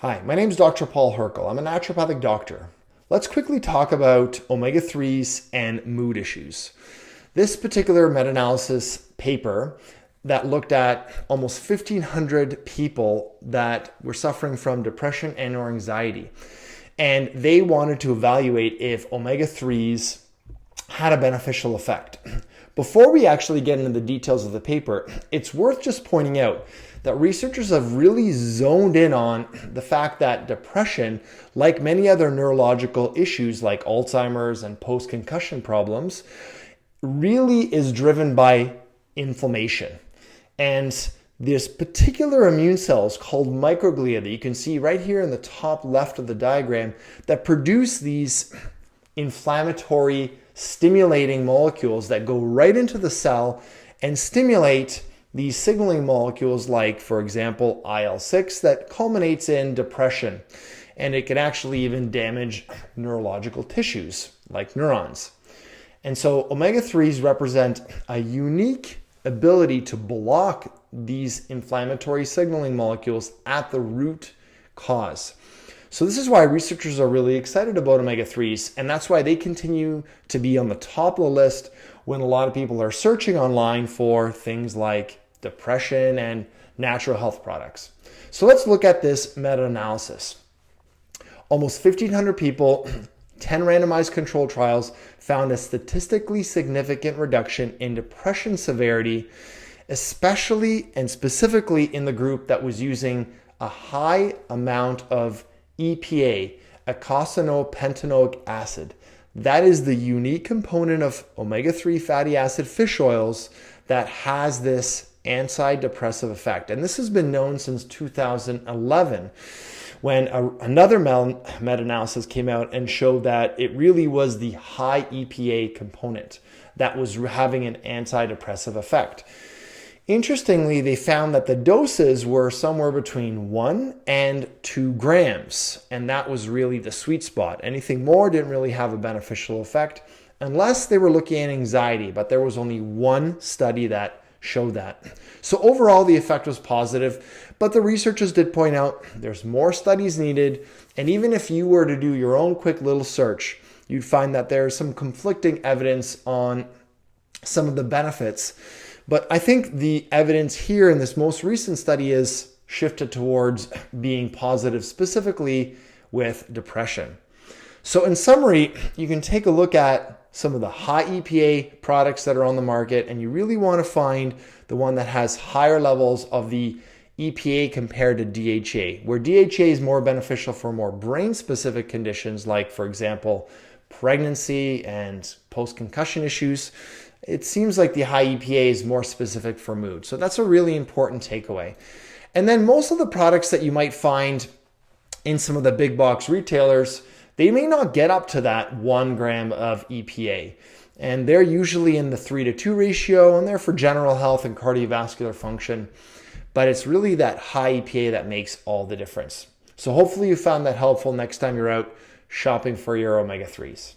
Hi, my name is Dr. Paul Hrkal. I'm a naturopathic doctor. Let's quickly talk about omega-3s and mood issues. This particular meta-analysis paper that looked at almost 1,500 people that were suffering from depression and or anxiety. And they wanted to evaluate if omega-3s had a beneficial effect. Before we actually get into the details of the paper, it's worth just pointing out that researchers have really zoned in on the fact that depression, like many other neurological issues like Alzheimer's and post-concussion problems, really is driven by inflammation. And there's particular immune cells called microglia that you can see right here in the top left of the diagram that produce these inflammatory stimulating molecules that go right into the cell and stimulate these signaling molecules like, for example, IL-6 that culminates in depression. And it can actually even damage neurological tissues like neurons. And so omega-3s represent a unique ability to block these inflammatory signaling molecules at the root cause. So this is why researchers are really excited about omega-3s, and that's why they continue to be on the top of the list when a lot of people are searching online for things like depression and natural health products. So let's look at this meta-analysis. Almost 1,500 people, 10 randomized controlled trials found a statistically significant reduction in depression severity, especially and specifically in the group that was using a high amount of EPA, eicosanopentanoic acid. That is the unique component of omega-3 fatty acid fish oils that has this antidepressive effect. And this has been known since 2011 when another meta-analysis came out and showed that it really was the high EPA component that was having an antidepressive effect. Interestingly, they found that the doses were somewhere between 1 and 2 grams, and that was really the sweet spot. Anything more didn't really have a beneficial effect unless they were looking at anxiety, but there was only one study that showed that. So overall, the effect was positive, but the researchers did point out there's more studies needed, and even if you were to do your own quick little search, you'd find that there's some conflicting evidence on some of the benefits. But I think the evidence here in this most recent study is shifted towards being positive, specifically with depression. So in summary, you can take a look at some of the high EPA products that are on the market, and you really want to find the one that has higher levels of the EPA compared to DHA, where DHA is more beneficial for more brain-specific conditions like, for example, pregnancy and post-concussion issues. It seems like the high EPA is more specific for mood. So that's a really important takeaway. And then most of the products that you might find in some of the big box retailers, they may not get up to that 1 gram of EPA. And they're usually in the 3-to-2 ratio, and they're for general health and cardiovascular function. But it's really that high EPA that makes all the difference. So hopefully you found that helpful next time you're out shopping for your omega-3s.